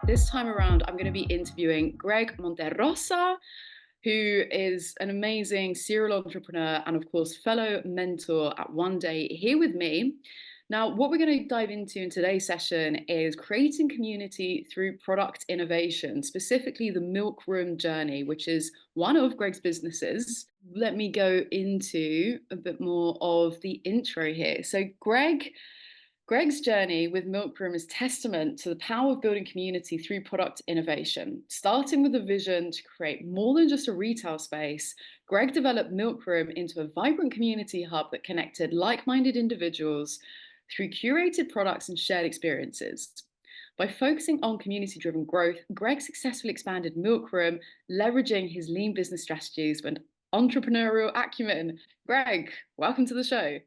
This time around, I'm going to be interviewing Greg Monterrosa, who is an amazing serial entrepreneur and, of course, fellow mentor at One Day here with me. Now, what we're going to dive into in today's session is creating community through product innovation, specifically the Milk Room journey, which is one of Greg's businesses. Let me go into a bit more of the intro here. So, Greg's journey with Milk Room is testament to the power of building community through product innovation. Starting with a vision to create more than just a retail space, Greg developed Milk Room into a vibrant community hub that connected like-minded individuals through curated products and shared experiences. By focusing on community-driven growth, Greg successfully expanded Milk Room, leveraging his lean business strategies and entrepreneurial acumen. Greg, welcome to the show.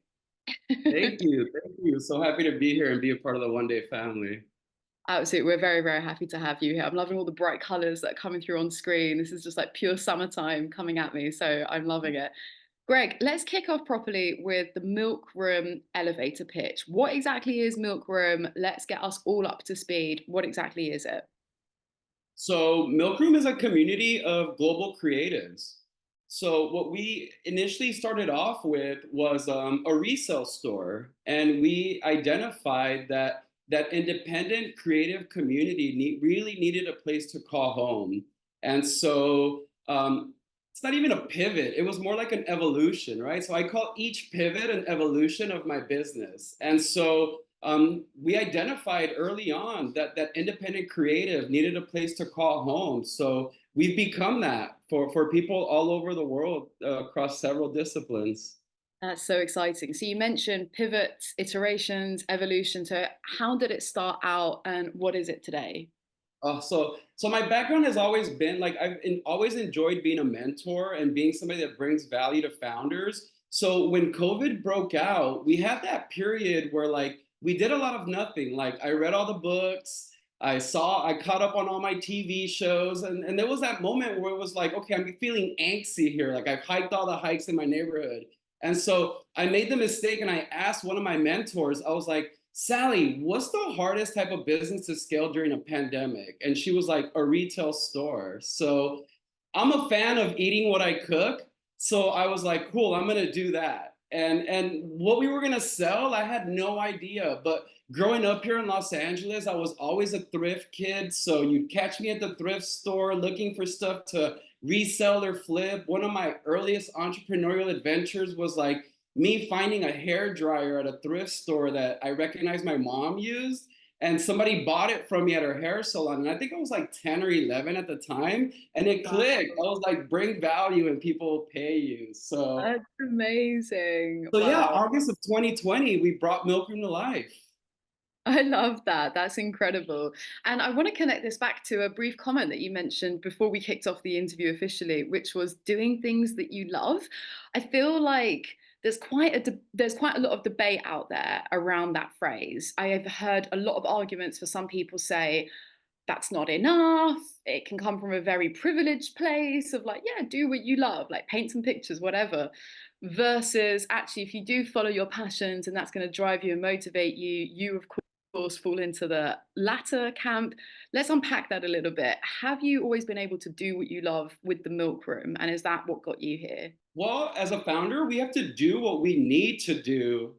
Thank you. Thank you. So happy to be here and be a part of the One Day family. Absolutely. We're very, very happy to have you here. I'm loving all the bright colors that are coming through on screen. This is just like pure summertime coming at me. So I'm loving it. Greg, let's kick off properly with the Milk Room elevator pitch. What exactly is Milk Room? Let's get us all up to speed. What exactly is it? So Milk Room is a community of global creatives. So what we initially started off with was a resale store, and we identified that independent creative community really needed a place to call home. And so it's not even a pivot; it was more like an evolution, right? So I call each pivot an evolution of my business, and so. We identified early on that independent creative needed a place to call home. So we've become that for people all over the world across several disciplines. That's so exciting. So you mentioned pivots, iterations, evolution. So how did it start out and what is it today? So my background has always been like always enjoyed being a mentor and being somebody that brings value to founders. So when COVID broke out, we had that period where like we did a lot of nothing. Like I read all the books, I caught up on all my TV shows, and there was that moment where it was like, okay, I'm feeling angsty here. Like I've hiked all the hikes in my neighborhood. And so I made the mistake and I asked one of my mentors, I was like, Sally, what's the hardest type of business to scale during a pandemic? And she was like, a retail store. So I'm a fan of eating what I cook. So I was like, cool, I'm gonna do that. And what we were gonna sell, I had no idea. But growing up here in Los Angeles, I was always a thrift kid. So you'd catch me at the thrift store looking for stuff to resell or flip. One of my earliest entrepreneurial adventures was like me finding a hair dryer at a thrift store that I recognized my mom used, and somebody bought it from me at her hair salon. And I think I was like 10 or 11 at the time, and it clicked. I was like, bring value and people pay you. That's amazing. So yeah, Wow. August of 2020, we brought Milk Room to life. I love that. That's incredible. And I want to connect this back to a brief comment that you mentioned before we kicked off the interview officially, which was doing things that you love. I feel like there's quite a lot of debate out there around that phrase. I have heard a lot of arguments for some people say that's not enough. It can come from a very privileged place of like, yeah, do what you love, like paint some pictures, whatever. Versus actually, if you do follow your passions and that's going to drive you and motivate you, you of course fall into the latter camp. Let's unpack that a little bit. Have you always been able to do what you love with the Milk Room? And is that what got you here? Well, as a founder, we have to do what we need to do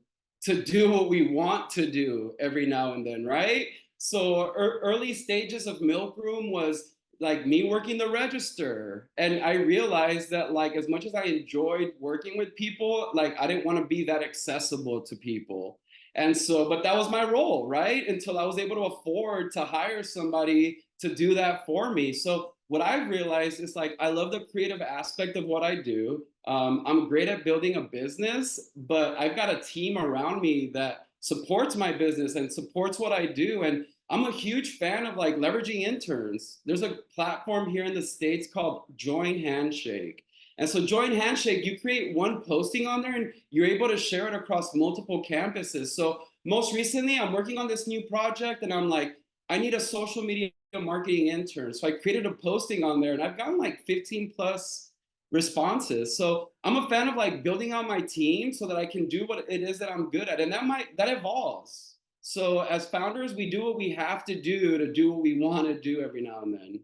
what we want to do every now and then, right? So early stages of Milk Room was like me working the register, and I realized that like as much as I enjoyed working with people, like I didn't want to be that accessible to people. And so, but that was my role, right? Until I was able to afford to hire somebody to do that for me. So what I've realized is like I love the creative aspect of what I do. I'm great at building a business, but I've got a team around me that supports my business and supports what I do. And I'm a huge fan of like leveraging interns. There's a platform here in the States called Join Handshake. And so Join Handshake, you create one posting on there and you're able to share it across multiple campuses. So most recently, I'm working on this new project and I'm like, I need a social media marketing intern. So I created a posting on there and I've gotten like 15 plus responses. So I'm a fan of like building out my team so that I can do what it is that I'm good at. And that evolves. So as founders, we do what we have to do what we want to do every now and then.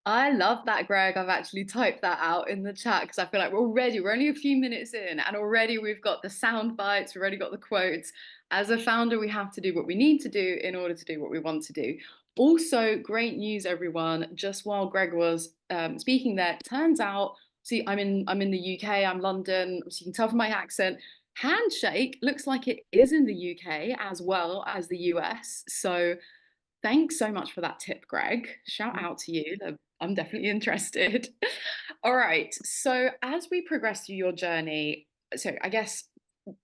I love that, Greg. I've actually typed that out in the chat because I feel like we're only a few minutes in, and already we've got the sound bites, we've already got the quotes. As a founder, we have to do what we need to do in order to do what we want to do. Also, great news, everyone. Just while Greg was speaking there, turns out, see, I'm in the UK, I'm London, so you can tell from my accent. Handshake looks like it is in the UK as well as the US. So thanks so much for that tip, Greg. Shout out to you. I'm definitely interested. All right. So, as we progress through your journey, so I guess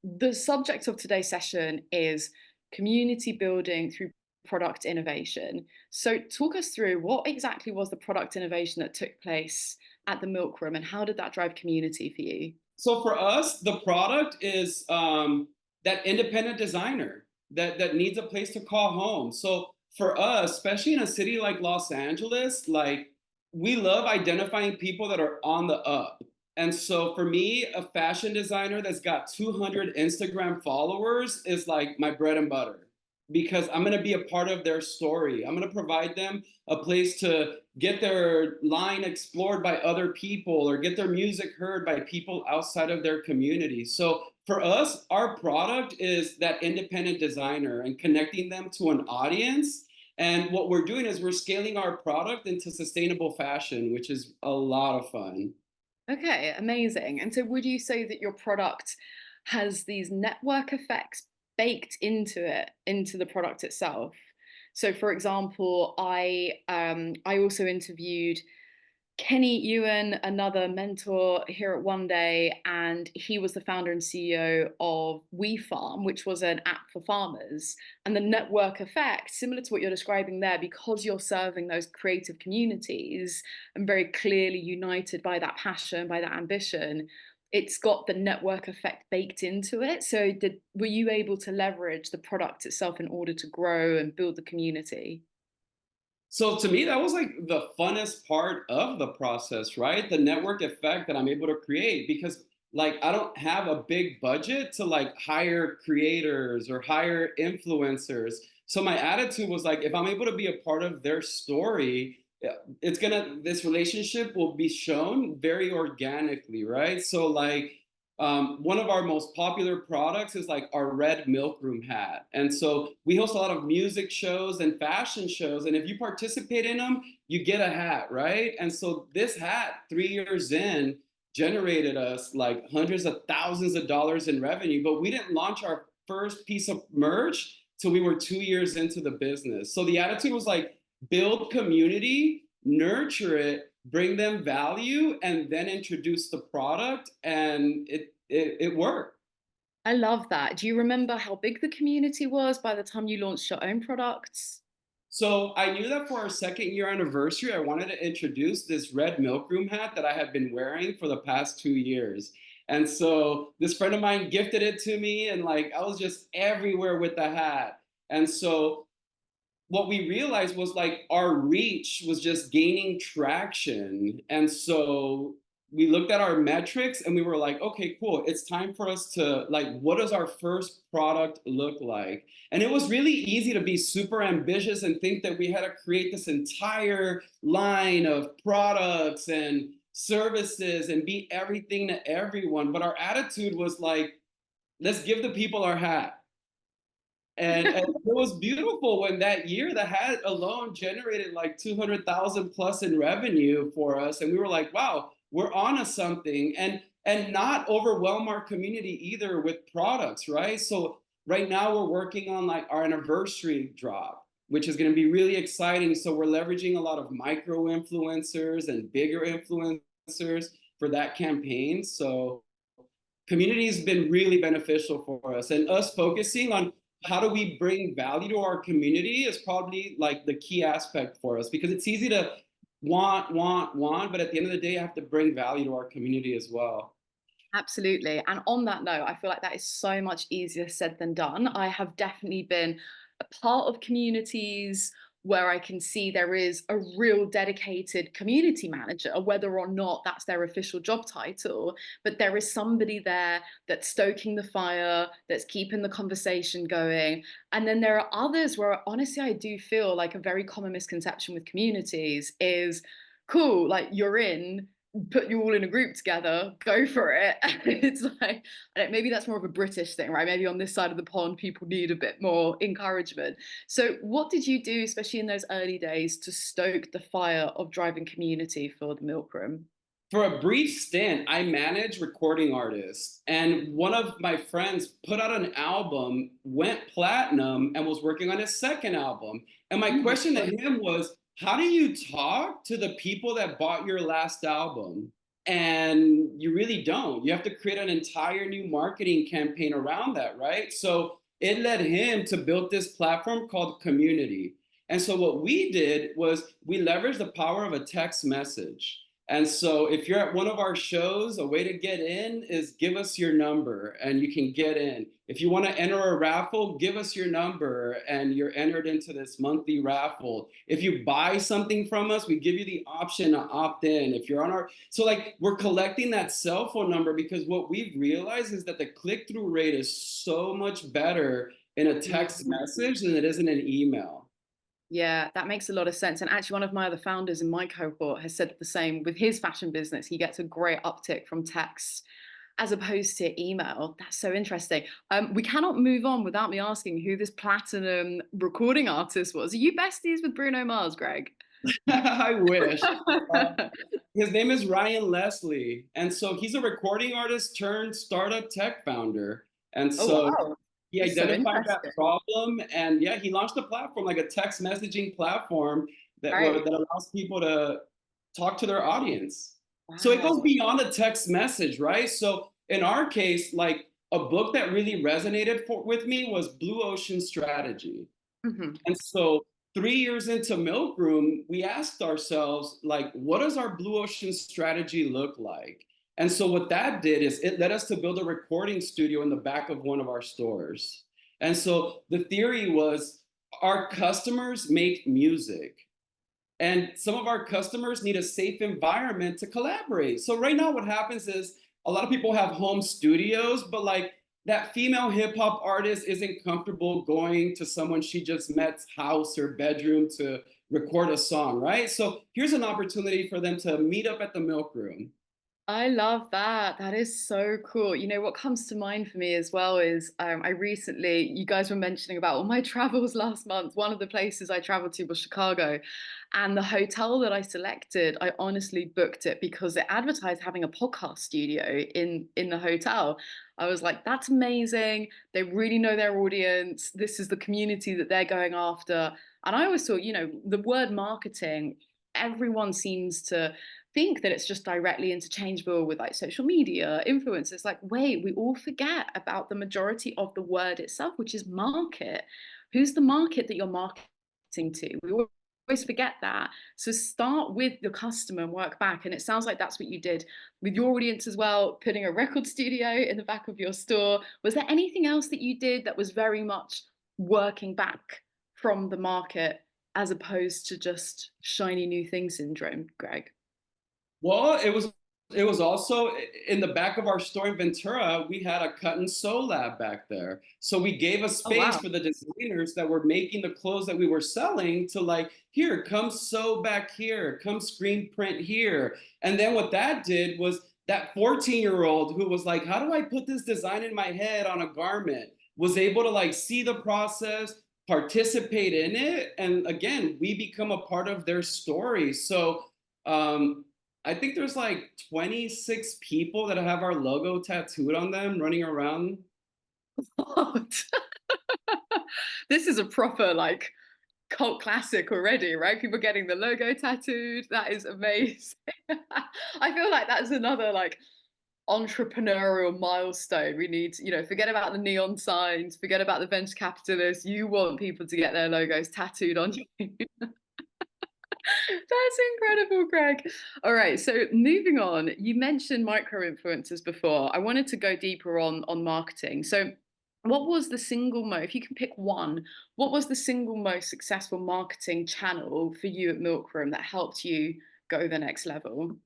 the subject of today's session is community building through product innovation. So, talk us through what exactly was the product innovation that took place at the Milk Room and how did that drive community for you? So for us, the product is that independent designer that needs a place to call home. So for us, especially in a city like Los Angeles, like we love identifying people that are on the up. And so for me, a fashion designer that's got 200 Instagram followers is like my bread and butter because I'm going to be a part of their story. I'm going to provide them a place to get their line explored by other people or get their music heard by people outside of their community. So for us, our product is that independent designer and connecting them to an audience. And what we're doing is we're scaling our product into sustainable fashion, which is a lot of fun. Okay, amazing. And so would you say that your product has these network effects baked into it, into the product itself? So for example, I also interviewed Kenny Ewan, another mentor here at One Day, and he was the founder and CEO of We Farm, which was an app for farmers. And the network effect, similar to what you're describing there, because you're serving those creative communities and very clearly united by that passion, by that ambition, it's got the network effect baked into it. So were you able to leverage the product itself in order to grow and build the community? So to me, that was like the funnest part of the process, right? The network effect that I'm able to create because like I don't have a big budget to like hire creators or hire influencers. So my attitude was like, if I'm able to be a part of their story, this relationship will be shown very organically, right? So like one of our most popular products is like our red milk room hat. And so we host a lot of music shows and fashion shows. And if you participate in them, you get a hat, right? And so this hat, 3 years in, generated us like hundreds of thousands of dollars in revenue. But we didn't launch our first piece of merch till we were 2 years into the business. So the attitude was like build community, nurture it, bring them value, and then introduce the product. And it worked. I love that. Do you remember how big the community was by the time you launched your own products? So I knew that for our 2nd year anniversary, I wanted to introduce this red milk room hat that I had been wearing for the past 2 years. And so this friend of mine gifted it to me, and like I was just everywhere with the hat. And so what we realized was like our reach was just gaining traction. And so we looked at our metrics and we were like, okay, cool. It's time for us to like, what does our first product look like? And it was really easy to be super ambitious and think that we had to create this entire line of products and services and be everything to everyone. But our attitude was like, let's give the people our hat. And it was beautiful when that year the hat alone generated like 200,000 plus in revenue for us. And we were like, wow, we're onto something. And not overwhelm our community either with products, right? So right now we're working on like our anniversary drop, which is going to be really exciting. So we're leveraging a lot of micro influencers and bigger influencers for that campaign. So community has been really beneficial for us, and us focusing on how do we bring value to our community is probably like the key aspect for us because it's easy to want, but at the end of the day, you have to bring value to our community as well. Absolutely. And on that note, I feel like that is so much easier said than done. I have definitely been a part of communities where I can see there is a real dedicated community manager, whether or not that's their official job title, but there is somebody there that's stoking the fire, that's keeping the conversation going. And then there are others where honestly, I do feel like a very common misconception with communities is cool, like you're in, put you all in a group together, go for it. And it's like, maybe that's more of a British thing, right? Maybe on this side of the pond, people need a bit more encouragement. So, what did you do, especially in those early days, to stoke the fire of driving community for the Milk Room? For a brief stint, I managed recording artists, and one of my friends put out an album, went platinum, and was working on his second album. And Oh my my question to God. him was, how do you talk to the people that bought your last album? And you really don't. You have to create an entire new marketing campaign around that, right? So it led him to build this platform called Community. And so what we did was we leveraged the power of a text message. And so if you're at one of our shows, a way to get in is give us your number and you can get in. If you want to enter a raffle, give us your number and you're entered into this monthly raffle. If you buy something from us, we give you the option to opt in. If you're on our, so like we're collecting that cell phone number because what we've realized is that the click-through rate is so much better in a text Mhm. message than it is in an email. Yeah, that makes a lot of sense. And actually, one of my other founders in my cohort has said the same with his fashion business. He gets a great uptick from text as opposed to email. That's so interesting. We cannot move on without me asking who this platinum recording artist was. Are you besties with Bruno Mars, Greg? I wish. Uh, his name is Ryan Leslie. And so he's a recording artist turned startup tech founder. And Oh, so wow. he That's so identified that interesting. problem. And yeah, he launched a platform, like a text messaging platform Right. that allows people to talk to their audience. So it goes Wow. beyond a text message, right? So in our case, like a book that really resonated with me was Blue Ocean Strategy. Mhm. And so 3 years into Milk Room, we asked ourselves, like, what does our blue ocean strategy look like? And so what that did is it led us to build a recording studio in the back of one of our stores. And so the theory was our customers make music. And some of our customers need a safe environment to collaborate. So right now, what happens is a lot of people have home studios, but like that female hip hop artist isn't comfortable going to someone she just met's house or bedroom to record a song, right? So here's an opportunity for them to meet up at the Milk Room. I love that. That is so cool. You know, what comes to mind for me as well is I recently, you guys were mentioning about all my travels last month. One of the places I traveled to was Chicago. And the hotel that I selected, I honestly booked it because it advertised having a podcast studio in the hotel. I was like, that's amazing. They really know their audience. This is the community that they're going after. And I always thought, you know, the word marketing, everyone seems to think that it's just directly interchangeable with like social media influencers. Like, wait, we all forget about the majority of the word itself, which is market. Who's the market that you're marketing to? We always forget that. So start with the customer and work back. And it sounds like that's what you did with your audience as well, putting a record studio in the back of your store. Was there anything else that you did that was very much working back from the market as opposed to just shiny new thing syndrome, Greg? Well, it was also in the back of our store in Ventura, we had a cut and sew lab back there. So we gave a Oh, space wow. for the designers that were making the clothes that we were selling to like, here, come sew back here, come screen print here. And then what that did was that 14-year-old who was like, how do I put this design in my head on a garment, was able to like see the process, participate in it. And again, we become a part of their story. So I think there's like 26 people that have our logo tattooed on them running around. What? This is a proper like cult classic already, right? People getting the logo tattooed. That is amazing. I feel like that's another like entrepreneurial milestone. We need, you know, forget about the neon signs, forget about the venture capitalists. You want people to get their logos tattooed on you. That's incredible, Greg. All right, so moving on, you mentioned micro influencers before. I wanted to go deeper on marketing. So what was the single most, if you can pick one, what was the single most successful marketing channel for you at Milkroom that helped you go the next level?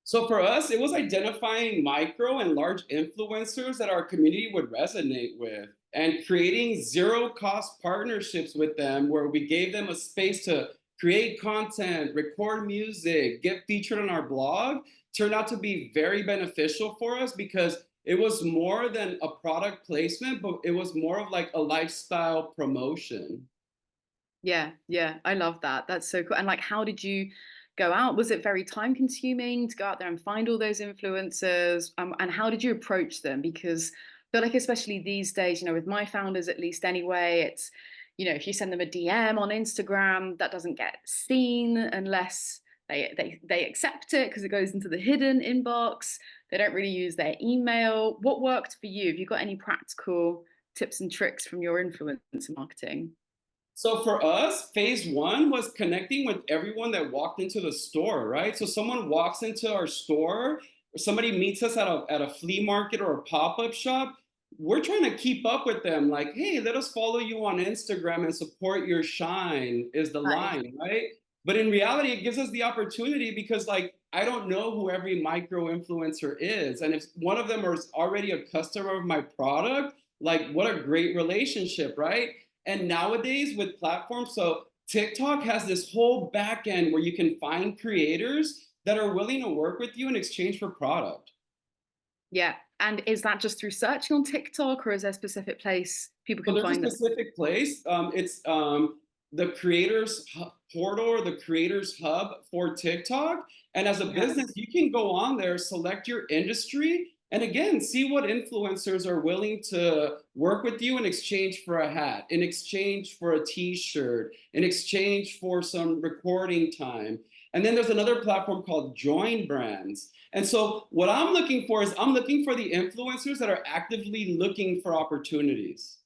So for us, it was identifying micro and large influencers that our community would resonate with and creating zero cost partnerships with them where we gave them a space to create content, record music, get featured on our blog. Turned out to be very beneficial for us because it was more than a product placement, but it was more of like a lifestyle promotion. Yeah, yeah, I love that. That's so cool. And like, how did you go out? Was it very time consuming to go out there and find all those influencers? And how did you approach them? Because I feel like, especially these days, with my founders at least anyway, it's, if you send them a DM on Instagram, that doesn't get seen unless they accept it because it goes into the hidden inbox. They don't really use their email. What worked for you? Have you got any practical tips and tricks from your influencer marketing? So for us, phase one was connecting with everyone that walked into the store, right? So someone walks into our store, or somebody meets us at a flea market or a pop-up shop. We're trying to keep up with them, like, hey, let us follow you on Instagram and support your shine, is the Nice. line, right? But in reality, it gives us the opportunity because, like, I don't know who every micro influencer is. And if one of them is already a customer of my product, like, what a great relationship, right? And nowadays with platforms, so TikTok has this whole back end where you can find creators that are willing to work with you in exchange for product. Yeah. And is that just through searching on TikTok, or is there a specific place people So can there's a find them? specific place. It's the portal or the creators hub for TikTok. And as a Yeah. business, you can go on there, select your industry, and again, see what influencers are willing to work with you in exchange for a hat, in exchange for a t-shirt, in exchange for some recording time. And then there's another platform called Join Brands. And so what I'm looking for is I'm looking for the influencers that are actively looking for opportunities.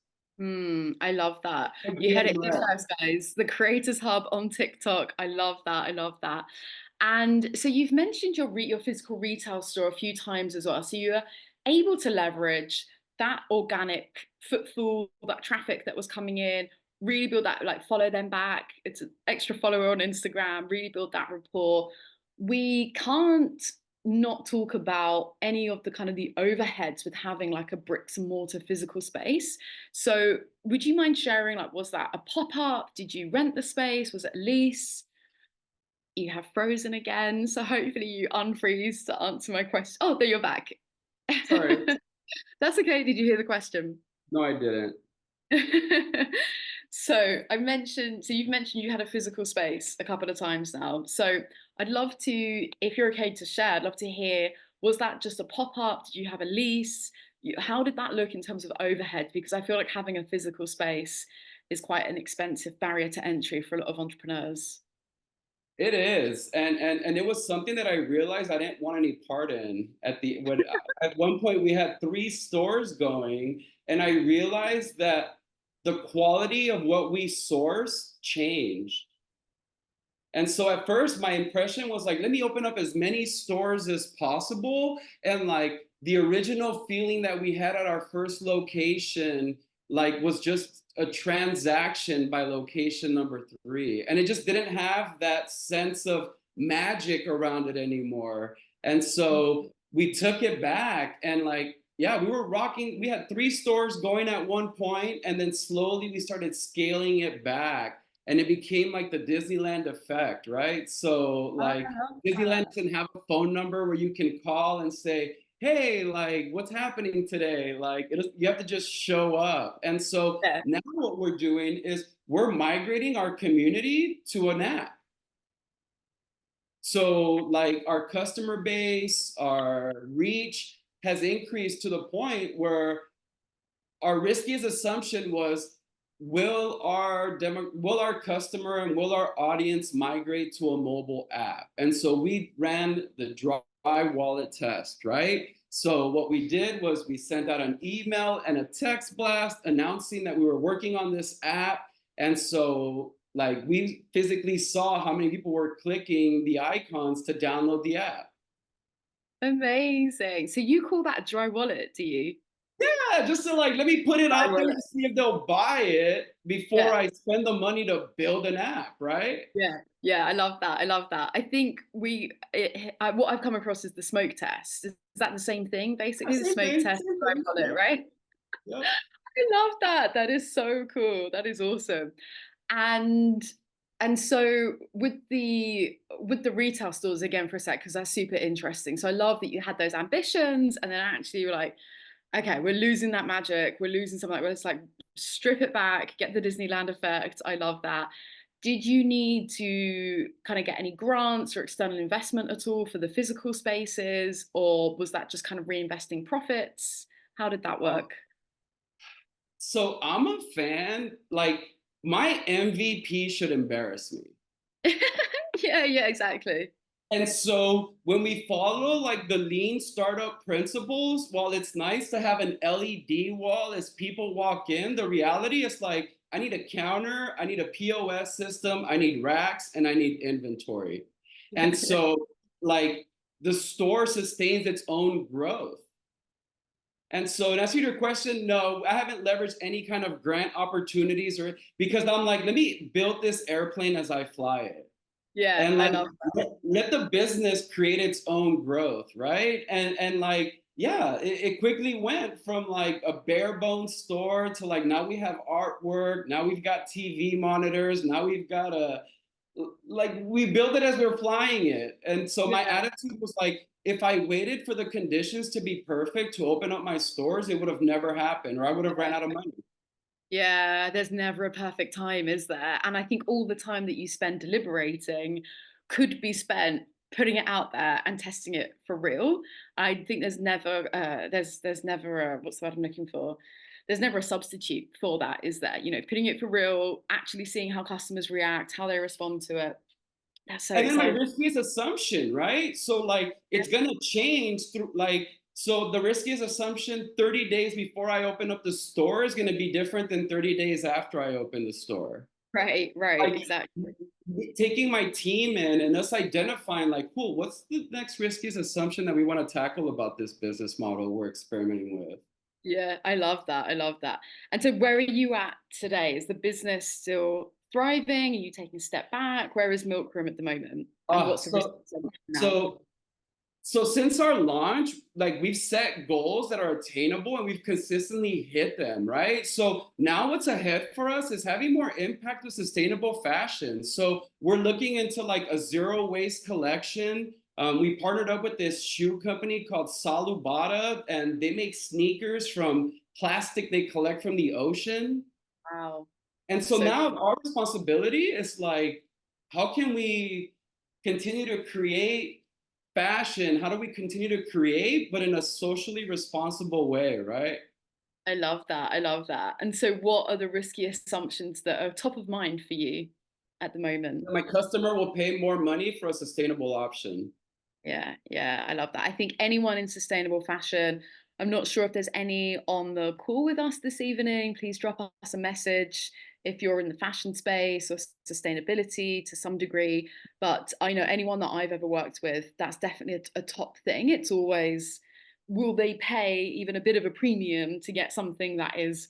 I love that. So You heard DM it here Red. first, guys. The Creators Hub on TikTok. I love that. I love that. And so you've mentioned your physical retail store a few times as well. So you're able to leverage that organic footfall, that traffic that was coming in, really build that, like follow them back. It's an extra follower on Instagram, really build that rapport. We can't not talk about any of the kind of the overheads with having like a bricks and mortar physical space. So would you mind sharing, like, was that a pop-up? Did you rent the space? Was it a lease? You have frozen again, so hopefully you unfreeze to answer my question. Oh, there you're back. Sorry. That's okay. Did you hear the question? No, I didn't. So you've mentioned you had a physical space a couple of times now. So I'd love to, if you're okay to share, I'd love to hear, was that just a pop-up? Did you have a lease? How did that look in terms of overhead? Because I feel like having a physical space is quite an expensive barrier to entry for a lot of entrepreneurs. It is, and it was something that I realized I didn't want any part in. At one point we had 3 stores going, and I realized that the quality of what we source changed. And so at first, my impression was like, let me open up as many stores as possible. And like the original feeling that we had at our first location, like was just a transaction by location number 3. And it just didn't have that sense of magic around it anymore. And so we took it back and like, yeah, we were rocking. We had 3 stores going at one point, and then slowly we started scaling it back and it became like the Disneyland effect, right? So I like love Disneyland that. doesn't have a phone number where you can call and say, "Hey, like what's happening today?" You have to just show up. And so Yeah. now what we're doing is we're migrating our community to an app. So like our customer base, our reach has increased to the point where our riskiest assumption was will our customer and will our audience migrate to a mobile app? And so we ran the dry wallet test, right? So what we did was we sent out an email and a text blast announcing that we were working on this app. And so like we physically saw how many people were clicking the icons to download the app. Amazing. So you call that a dry wallet, do you? Yeah, just to like let me put it I out will. there to see if they'll buy it before Yeah. I spend the money to build an app, right? Yeah, yeah, I love that. I love that. I think what I've come across is the smoke test. Is that the same thing, Yeah, basically? The same smoke thing, test same type thing. on it, Yep, right? yep. I love that. That is so cool. That is awesome. And so with the retail stores again for a sec, because that's super interesting. So I love that you had those ambitions and then actually you're like, okay, we're losing that magic. We're losing something like, well, it's like strip it back, get the Disneyland effect. I love that. Did you need to kind of get any grants or external investment at all for the physical spaces, or was that just kind of reinvesting profits? How did that Um, work? so I'm a fan. Like my MVP should embarrass me. Yeah, yeah, exactly. And so when we follow like the lean startup principles, while it's nice to have an LED wall as people walk in, the reality is like I need a counter, I need a POS system, I need racks, and I need inventory. Yeah, And yeah. so like the store sustains its own growth. And so, in answer to your question, no, I haven't leveraged any kind of grant opportunities or because I'm like, let me build this airplane as I fly it Yeah, and I like love let the business create its own growth, right? And like yeah, it quickly went from like a bare bones store to like now we have artwork, now we've got TV monitors, now we've got a like we built it as we were flying it. And so my that. attitude was like if I waited for the conditions to be perfect to open up my stores, it would have never happened or I would have ran Yeah. out of money. Yeah, there's never a perfect time, is there? And I think all the time that you spend deliberating could be spent putting it out there and testing it for real. I think there's never a what's the word I'm looking for? There's never a substitute for that, is there? You know, putting it for real, actually seeing how customers react, how they respond to it. That's so And then my exciting. riskiest assumption, right? So like Yeah. it's gonna change through like so the riskiest assumption 30 days before I open up the store is gonna be different than 30 days after I open the store. Right, right, Like exactly. taking my team in and us identifying like, cool, what's the next riskiest assumption that we want to tackle about this business model we're experimenting with? Yeah, I love that. I love that. And so where are you at today? Is the business still thriving? Are you taking a step back? Where is Milk Room at the moment? And Ah, what's the risk so now? so So since our launch, like we've set goals that are attainable and we've consistently hit them, right? So now what's ahead for us is having more impact with sustainable fashion. So we're looking into like a zero waste collection. We partnered up with this shoe company called Salubata, and they make sneakers from plastic they collect from the ocean. Wow. And so So now cool. our responsibility is like, how can we continue to create fashion? How do we continue to create, but in a socially responsible way, right? I love that. I love that. And so what are the risky assumptions that are top of mind for you at the moment? My customer will pay more money for a sustainable option. Yeah, yeah, I love that. I think anyone in sustainable fashion, I'm not sure if there's any on the call with us this evening. Please drop us a message if you're in the fashion space or sustainability to some degree. But I know anyone that I've ever worked with, that's definitely a top thing. It's always, will they pay even a bit of a premium to get something that is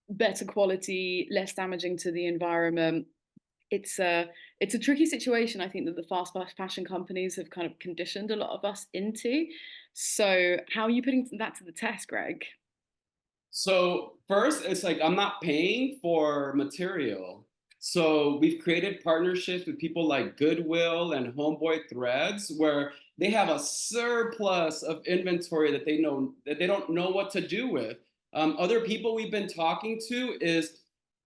better quality, less damaging to the environment? It's a tricky situation, I think, that the fashion companies have kind of conditioned a lot of us into. So how are you putting that to the test, Greg? So first, it's like I'm not paying for material. So we've created partnerships with people like Goodwill and Homeboy Threads, where they have a surplus of inventory that they know that they don't know what to do with. Other people we've been talking to is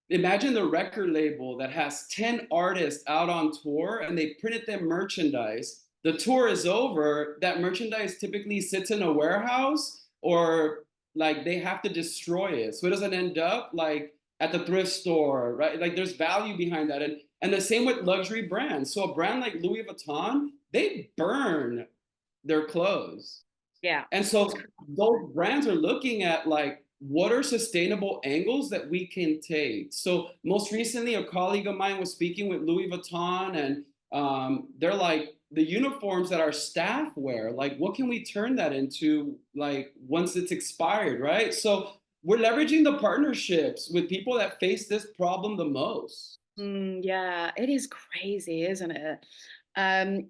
imagine the record label that has 10 artists out on tour and they printed them merchandise. The tour is over. That merchandise typically sits in a warehouse or like they have to destroy it so it doesn't end up like at the thrift store, right? Like there's value behind that. And the same with luxury brands. So a brand like Louis Vuitton, they burn their clothes. Yeah. And so those brands are looking at like what are sustainable angles that we can take. So most recently, a colleague of mine was speaking with Louis Vuitton, and they're like, the uniforms that our staff wear, like what can we turn that into like once it's expired, right? So we're leveraging the partnerships with people that face this problem the most. Yeah, it is crazy, isn't it? Um,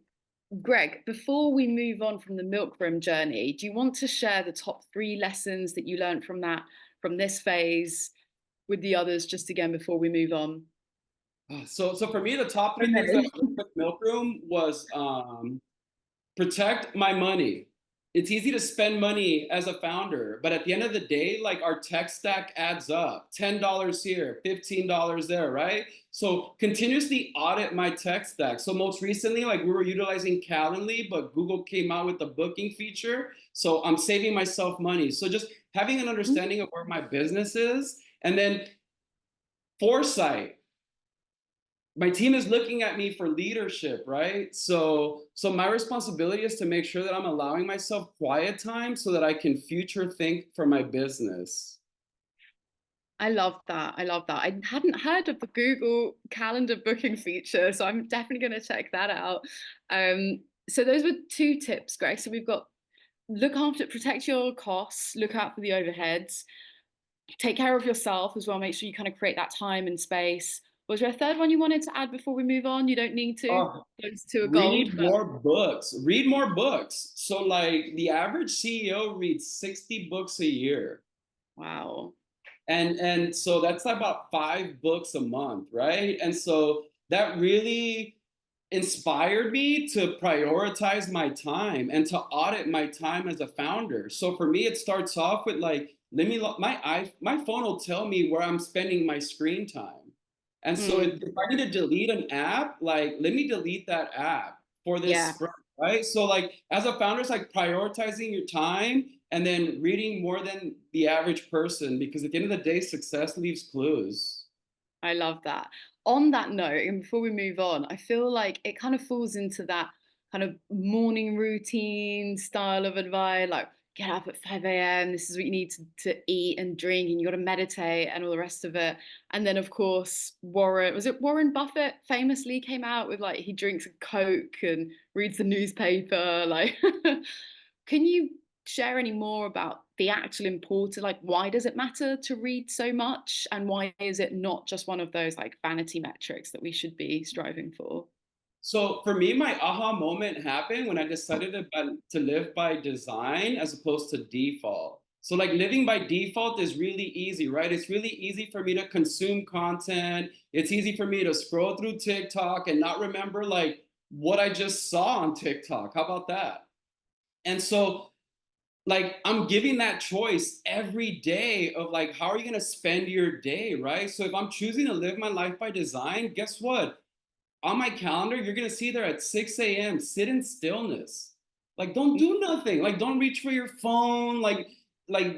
Greg, before we move on from the milkroom journey, do you want to share the top three lessons that you learned from from this phase with the others, just again before we move on? So for me, the top So three things that many. I learned with Milkroom was protect my money. It's easy to spend money as a founder, but at the end of the day, like our tech stack adds up. $10 here, $15 there, right? So continuously audit my tech stack. So most recently, like we were utilizing Calendly, but Google came out with the booking feature. So I'm saving myself money. So just having an understanding of where my business is, and then foresight. My team is looking at me for leadership, right? So my responsibility is to make sure that I'm allowing myself quiet time so that I can future think for my business. I love that. I love that. I hadn't heard of the Google Calendar booking feature, so I'm definitely going to check that out. So those were two tips, Greg. So we've got look after, protect your costs, look out for the overheads, take care of yourself as well. Make sure you kind of create that time and space. Was there a third one you wanted to add before we move on? You don't need to. Oh, Those two are gold, read but more books. Read more books. So like the average CEO reads 60 books a year. wow. And so that's about 5 books a month, right? And so that really inspired me to prioritize my time and to audit my time as a founder. So for me, it starts off with like, let me my phone will tell me where I'm spending my screen time. And so Mm, if I need to delete an app, like let me delete that app for this yeah. sprint, right? So like as a founder, it's like prioritizing your time and then reading more than the average person because at the end of the day, success leaves clues. I love that. On that note, and before we move on, I feel like it kind of falls into that kind of morning routine style of advice, like get up at 5 a.m. This is what you need to eat and drink, and you got to meditate and all the rest of it. And then, of course, was it Warren Buffett famously came out with like he drinks a Coke and reads the newspaper? Like, can you share any more about the actual importance, like why does it matter to read so much and why is it not just one of those like vanity metrics that we should be striving for? So for me, my aha moment happened when I decided to live by design as opposed to default. So like living by default is really easy, right? It's really easy for me to consume content. It's easy for me to scroll through TikTok and not remember like what I just saw on TikTok. How about that? And so like I'm giving that choice every day of like how are you going to spend your day, right? So if I'm choosing to live my life by design, guess what? On my calendar, you're gonna see there at 6 a.m. Sit in stillness. Like, don't do nothing. Like, don't reach for your phone. Like, like,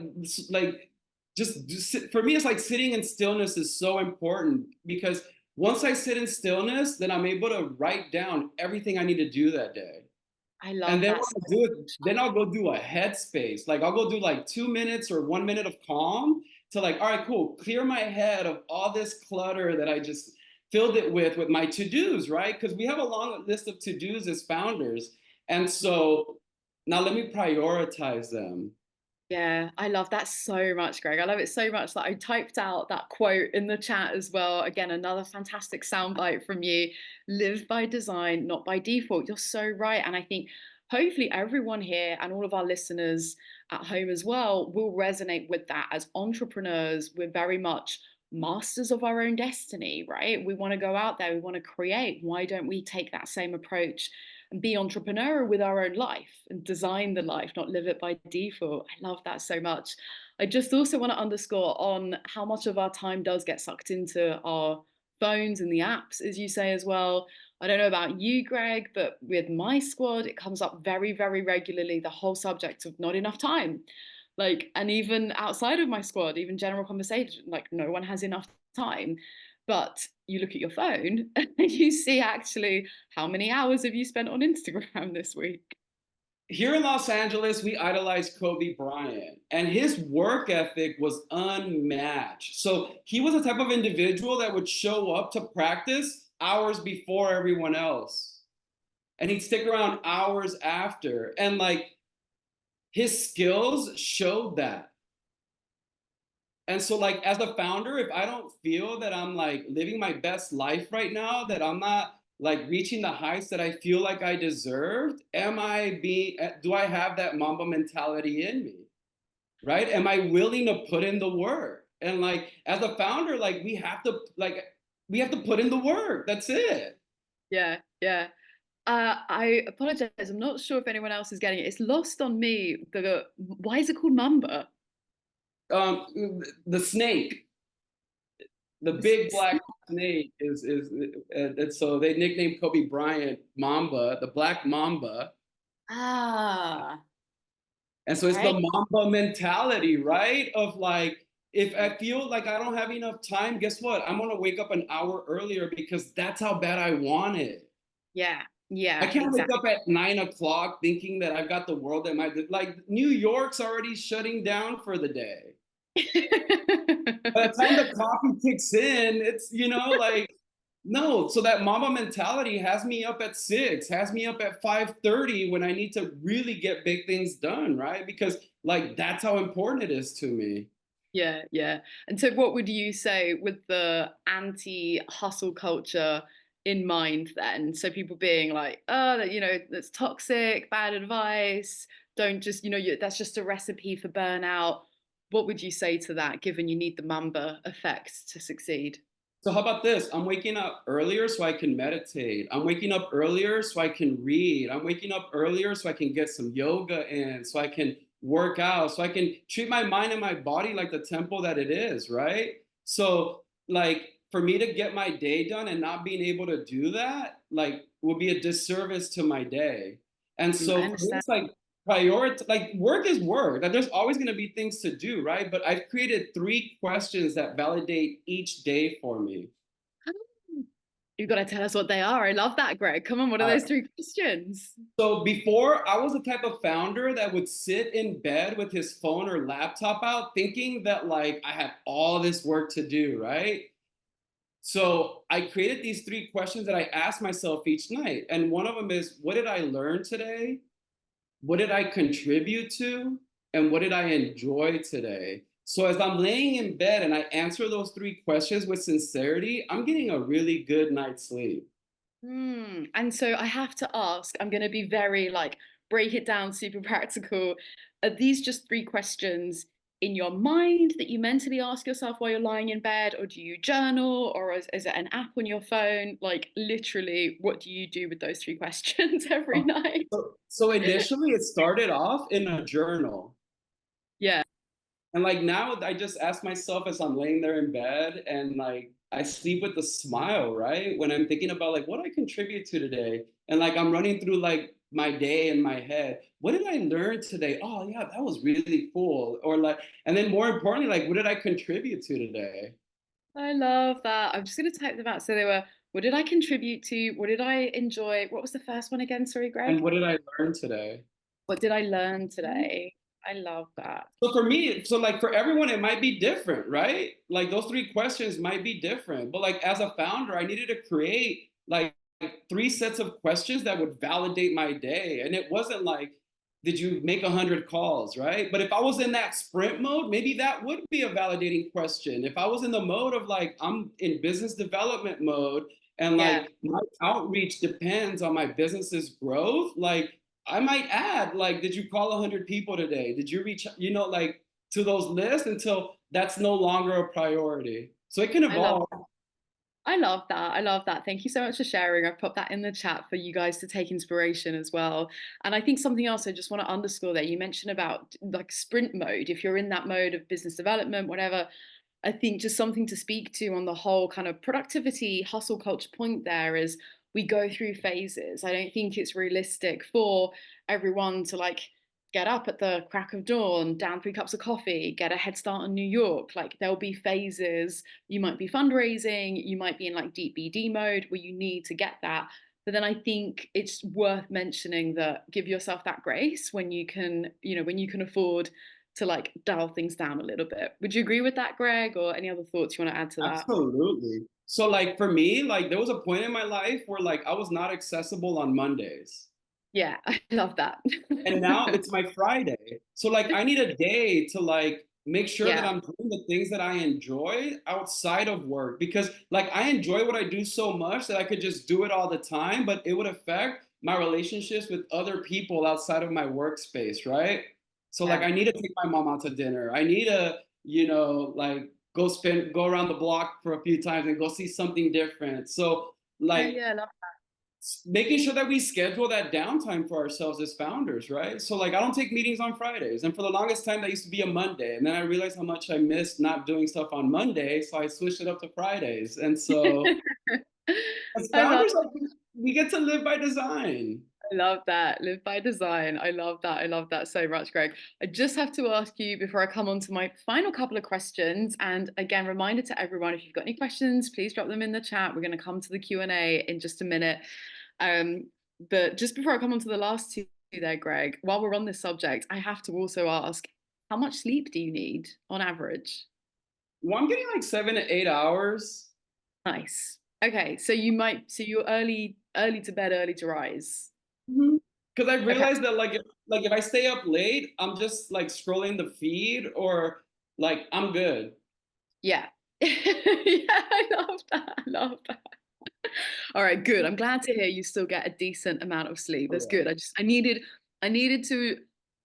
just sit. For me, it's like sitting in stillness is so important because once I sit in stillness, then I'm able to write down everything I need to do that day. I And love then that what so I'll do is, much. then I'll go do a headspace. Like, I'll go do like 2 minutes or 1 minute of calm to like, all right, cool, clear my head of all this clutter that I just filled it with my to-dos, right? Because we have a long list of to-dos as founders. And so now let me prioritize them. Yeah, I love that so much, Greg. I love it so much that I typed out that quote in the chat as well. Again, another fantastic soundbite from you. Live by design, not by default. You're so right. And I think hopefully everyone here and all of our listeners at home as well will resonate with that. As entrepreneurs, we're very much masters of our own destiny, right? We want to go out there, we want to create. Why don't we take that same approach and be entrepreneurial with our own life and design the life, not live it by default? I love that so much. I just also want to underscore on how much of our time does get sucked into our phones and the apps, as you say as well. I don't know about you, Greg, but with my squad, it comes up very, very regularly, the whole subject of not enough time. Like, and even outside of my squad, even general conversation, like no one has enough time. But you look at your phone and you see actually how many hours have you spent on Instagram this week? Here in Los Angeles, we idolized Kobe Bryant, and his work ethic was unmatched. So he was the type of individual that would show up to practice hours before everyone else. and he'd stick around hours after. And like his skills showed that. And so, like, as a founder, if I don't feel that I'm like living my best life right now, that I'm not like reaching the heights that I feel like I deserved, do I have that Mamba mentality in me? Right? Am I willing to put in the work? And like, as a founder, like, we have to put in the work. That's it. Yeah, yeah. I apologize. I'm not sure if anyone else is getting it. It's lost on me. Why is it called Mamba? The snake, the big black snake and so they nicknamed Kobe Bryant Mamba, the Black Mamba. Ah, And so it's okay. the Mamba mentality, right? Of like, if I feel like I don't have enough time, guess what? I'm gonna wake up an hour earlier because that's how bad I want it. Yeah, I yeah, can't wake exactly. up at 9 o'clock thinking that I've got the world at my like New York's already shutting down for the day. By the time the coffee kicks in, it's like no. So that mama mentality has me up at 6, has me up at 5:30 when I need to really get big things done, right? Because like that's how important it is to me. Yeah, yeah. And so what would you say with the anti-hustle culture in mind then? So people being like, oh, that's toxic, bad advice, don't just, that's just a recipe for burnout. What would you say to that, given you need the Mamba effect to succeed? So how about this? I'm waking up earlier so I can meditate. I'm waking up earlier so I can read. I'm waking up earlier so I can get some yoga in, so I can work out, so I can treat my mind and my body like the temple that it is, right? So like for me to get my day done and not being able to do that, like will be a disservice to my day. And I so for me, understand. it's like priority, like work is work. Like there's always going to be things to do, right? But I've created 3 questions that validate each day for me. You've got to tell us what they are. I love that, Greg. Come on, what are Uh, those 3 questions? so before, I was the type of founder that would sit in bed with his phone or laptop out, thinking that like I had all this work to do, right? So I created these 3 questions that I ask myself each night, and one of them is, what did I learn today? What did I contribute to? And what did I enjoy today? So as I'm laying in bed and I answer those 3 questions with sincerity, I'm getting a really good night's sleep. And so I have to ask, I'm going to be very like, break it down, super practical. Are these just 3 questions in your mind that you mentally ask yourself while you're lying in bed, or do you journal, or is it an app on your phone? Like, literally, what do you do with those 3 questions every Uh, night? So initially it started off in a journal. Yeah, And like now I just ask myself as I'm laying there in bed and like I sleep with a smile, right? When I'm thinking about like what I contribute to today. And like I'm running through like my day in my head. What did I learn today? Oh yeah, that was really cool. Or like, and then more importantly, like what did I contribute to today? I love that. I'm just going to type them out. So they were, what did I contribute to? What did I enjoy? What was the first one again? Sorry, And Greg. what did I learn today? What did I learn today? I love that. So for me, so like for everyone, it might be different, right? Like those 3 questions might be different. But like as a founder, I needed to create like 3 sets of questions that would validate my day. And it wasn't like, did you make 100 calls, right? But if I was in that sprint mode, maybe that would be a validating question. If I was in the mode of like, I'm in business development mode and Yeah, like my outreach depends on my business's growth, like I might add, like, did you call 100 people today? Did you reach, like to those lists until that's no longer a priority? So it can I love evolve. I love that. I love that. Thank you so much for sharing. I've put that in the chat for you guys to take inspiration as well. And I think something else I just want to underscore there, you mentioned about like sprint mode. If you're in that mode of business development, whatever, I think just something to speak to on the whole kind of productivity hustle culture point there is we go through phases. I don't think it's realistic for everyone to like get up at the crack of dawn, down 3 cups of coffee, get a head start on New York. Like there'll be phases. You might be fundraising, you might be in like deep BD mode where you need to get that. But then I think it's worth mentioning that give yourself that grace when you can, when you can afford to like dial things down a little bit. Would you agree with that, Greg, or any other thoughts you want to add to that? Absolutely. So like for me, like there was a point in my life where like I was not accessible on Mondays. Yeah, I love that. And now it's my Friday. So like I need a day to like make sure that Yeah, I'm doing the things that I enjoy outside of work because like I enjoy what I do so much that I could just do it all the time, but it would affect my relationships with other people outside of my workspace, right? So like yeah, I need to take my mom out to dinner. I need to, like go around the block for a few times and go see something different. So yeah, like yeah. I love making sure that we schedule that downtime for ourselves as founders, right? So like I don't take meetings on Fridays. And for the longest time that used to be a Monday. And then I realized how much I missed not doing stuff on Monday. So I switched it up to Fridays. And so that. as I love founders, like we get to live by design. I love that. Live by design. I love that. I love that so much, Greg. I just have to ask you before I come on to my final couple of questions. And again, reminder to everyone, if you've got any questions, please drop them in the chat. We're going to come to the Q&A in just a minute. Um, but just before I come on to the last two there, Greg, while we're on this subject, I have to also ask, how much sleep do you need on average? Well, I'm getting like 7 to 8 hours. Nice. Okay, so you're early to bed, early to rise. Because I Okay. realized that like if I stay up late, I'm just like scrolling the feed or like I'm good. Yeah. Yeah, I love that. I love that. All right, good. I'm glad to hear you still get a decent amount of sleep. Oh That's yeah. good. I needed to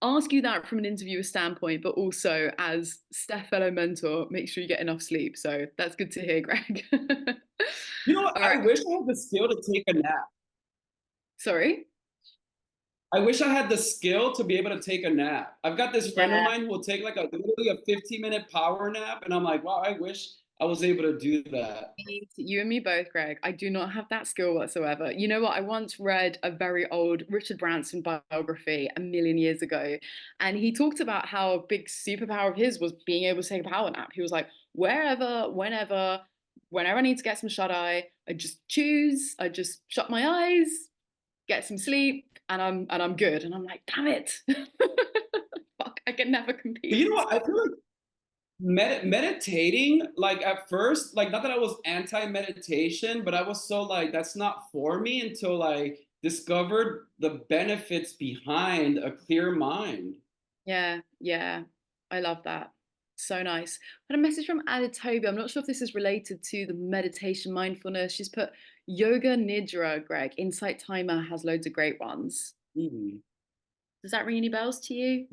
ask you that from an interviewer standpoint, but also as Steph fellow mentor, make sure you get enough sleep. So that's good to hear, Greg. You know what? All I right. wish I had the skill to take a nap. Sorry. I wish I had the skill to be able to take a nap. I've got this friend of Yeah. mine who will take like a literally a 15-minute power nap, and I'm like, wow, I wish I was able to do that. You and me both, Greg. I do not have that skill whatsoever. You know what? I once read a very old Richard Branson biography a million years ago, and he talked about how a big superpower of his was being able to take a power nap. He was like, wherever, whenever I need to get some shut eye, I just shut my eyes, get some sleep, and I'm good. And I'm like, damn it. Fuck, I can never But you know compete. what? I feel like meditating, like at first, like not that I was anti-meditation, but I was so like that's not for me until I discovered the benefits behind a clear mind. Yeah, yeah. I love that. So nice. Got a message from Aditobi. I'm not sure if this is related to the meditation mindfulness. She's put yoga nidra, Greg. Insight Timer has loads of great ones. Mhm. Does that ring any bells to you?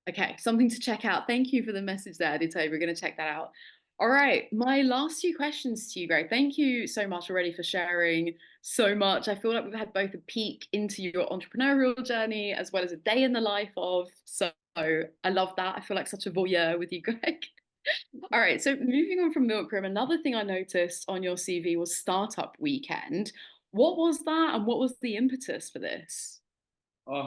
Okay, something to check out. Thank you for the message there, Aditobi. We're going to check that out. All right, my last few questions to you, Greg. Thank you so much already for sharing so much. I feel like we've had both a peek into your entrepreneurial journey as well as a day in the life of. So I love that. I feel like such a voyeur with you, Greg. All right, so moving on from Milk Room, another thing I noticed on your CV was Startup Weekend. What was that and what was the impetus for this?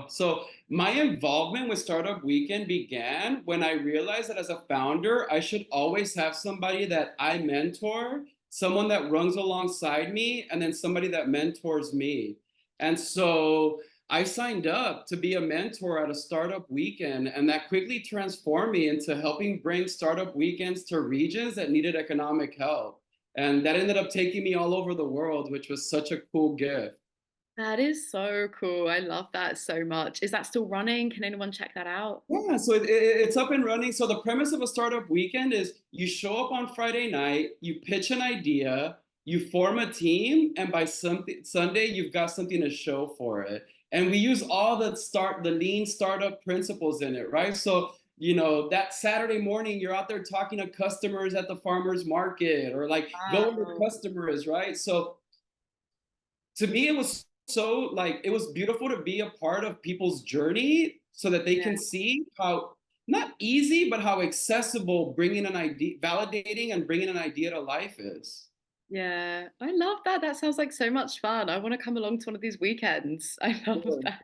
So my involvement with Startup Weekend began when I realized that as a founder, I should always have somebody that I mentor, someone that runs alongside me, and then somebody that mentors me. And so I signed up to be a mentor at a Startup Weekend, and that quickly transformed me into helping bring Startup Weekends to regions that needed economic help. And that ended up taking me all over the world, which was such a cool gift. That is so cool. I love that so much. Is that still running? Can anyone check that out? Yeah, so it's up and running. So the premise of a startup weekend is you show up on Friday night, you pitch an idea, you form a team, and by Sunday you've got something to show for it. And we use all the lean startup principles in it, right? So that Saturday morning you're out there talking to customers at the farmers market or like go where the Wow. customer is, right? So to me it was so like it was beautiful to be a part of people's journey so that they Yeah. can see how not easy but how accessible bringing an idea validating and bringing an idea to life is. Yeah. I love that. That sounds like so much fun. I want to come along to one of these weekends. I love Sure. that.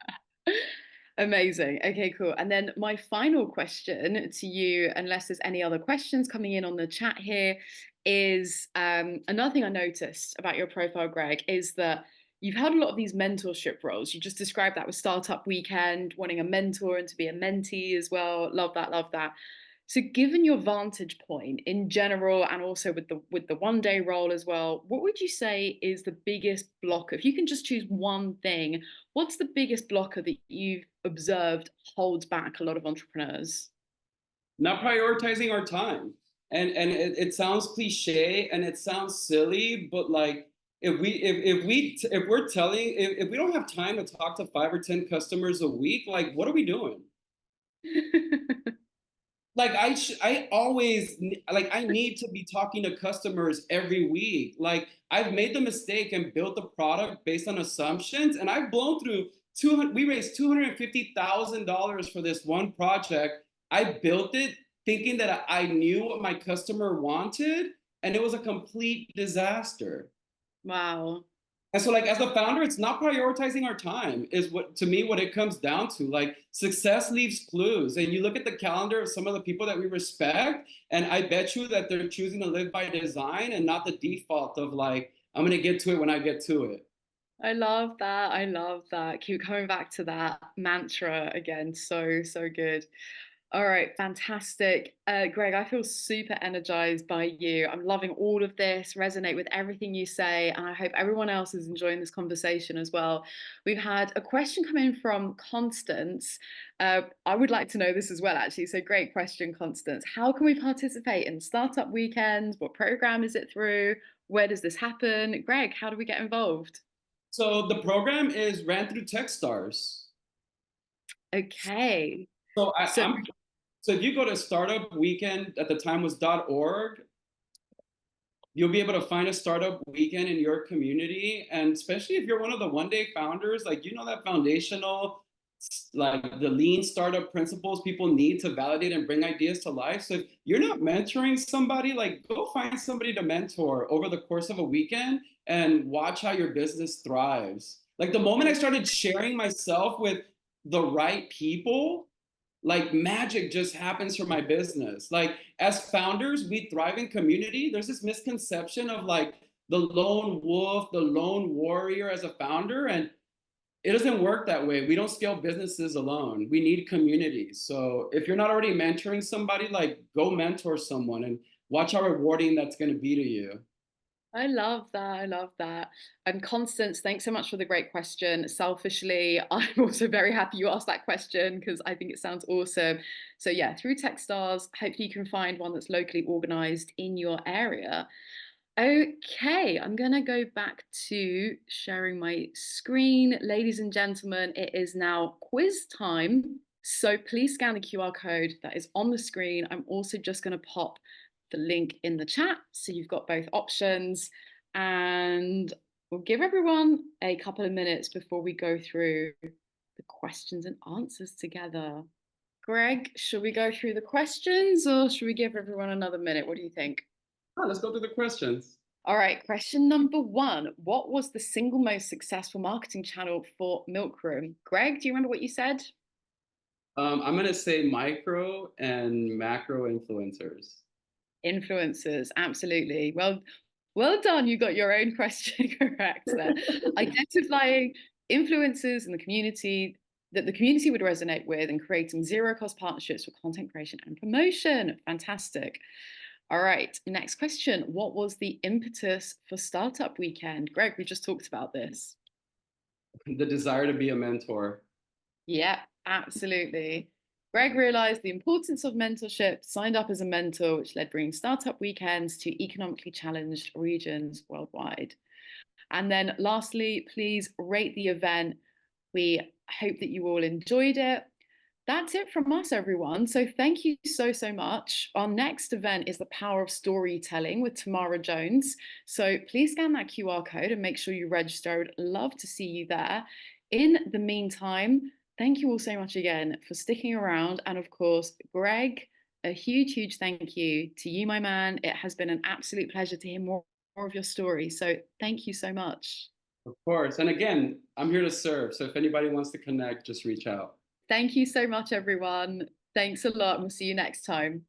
Amazing. Okay, cool. And then my final question to you, unless there's any other questions coming in on the chat here, is another thing I noticed about your profile, Greg, is that you've had a lot of these mentorship roles. You just described that with Startup Weekend, wanting a mentor and to be a mentee as well. Love that, love that. So given your vantage point in general and also with the one day role as well, what would you say is the biggest blocker? If you can just choose one thing, what's the biggest blocker that you've observed holds back a lot of entrepreneurs? Not prioritizing our time. And it sounds cliche and it sounds silly, but like if we're telling if we don't have time to talk to 5 or 10 customers a week, like what are we doing? Like I always like I need to be talking to customers every week. Like I've made the mistake and built the product based on assumptions, and I've blown through 200. We raised $250,000 for this one project. I built it thinking that I knew what my customer wanted, and it was a complete disaster. Wow. And so, like, as a founder, it's not prioritizing our time, is what to me what it comes down to. Like, success leaves clues. And you look at the calendar of some of the people that we respect, and I bet you that they're choosing to live by design and not the default of like, I'm gonna get to it when I get to it. I love that. I love that. Keep coming back to that mantra again. So, so good. All right, fantastic. Greg, I feel super energized by you. I'm loving all of this, resonate with everything you say, and I hope everyone else is enjoying this conversation as well. We've had a question come in from Constance. I would like to know this as well, actually. So, great question, Constance. How can we participate in Startup Weekends? What program is it through? Where does this happen? Greg, how do we get involved? So the program is ran through Techstars. Okay. So So, so if you go to Startup Weekend, at the time was .org, you'll be able to find a startup weekend in your community. And especially if you're one of the one day founders, like, you know, that foundational, like the lean startup principles people need to validate and bring ideas to life. So if you're not mentoring somebody, like go find somebody to mentor over the course of a weekend and watch how your business thrives. Like the moment I started sharing myself with the right people, like magic just happens for my business. Like as founders, we thrive in community. There's this misconception of like the lone wolf, the lone warrior as a founder, and it doesn't work that way. We don't scale businesses alone. We need communities. So if you're not already mentoring somebody, like go mentor someone and watch how rewarding that's going to be to you. I love that. I love that. And Constance, thanks so much for the great question. Selfishly, I'm also very happy you asked that question because I think it sounds awesome. So, yeah, through Techstars, hopefully you can find one that's locally organized in your area. Okay, I'm going to go back to sharing my screen. Ladies and gentlemen, it is now quiz time. So please scan the QR code that is on the screen. I'm also just going to pop the link in the chat so you've got both options. And we'll give everyone a couple of minutes before we go through the questions and answers together. Greg, should we go through the questions or should we give everyone another minute? What do you think? Let's go through the questions. All right, question number one. What was the single most successful marketing channel for Milk Room? Greg, do you remember what you said? I'm going to say micro and macro influencers. Influencers, absolutely. Well done. You got your own question correct there. Identifying influencers in the community that the community would resonate with and creating zero cost partnerships for content creation and promotion. Fantastic. All right, next question. What was the impetus for Startup Weekend? Greg, we just talked about this. The desire to be a mentor. Yeah, absolutely. Greg realized the importance of mentorship, signed up as a mentor, which led bringing Startup Weekends to economically challenged regions worldwide. And then lastly, please rate the event. We hope that you all enjoyed it. That's it from us, everyone. So thank you so, so much. Our next event is the power of storytelling with Tamara Jones. So please scan that QR code and make sure you register. I would love to see you there. In the meantime, thank you all so much again for sticking around. And of course, Greg, a huge, huge thank you to you, my man. It has been an absolute pleasure to hear more of your story. So thank you so much. Of course. And again, I'm here to serve. So if anybody wants to connect, just reach out. Thank you so much, everyone. Thanks a lot. We'll see you next time.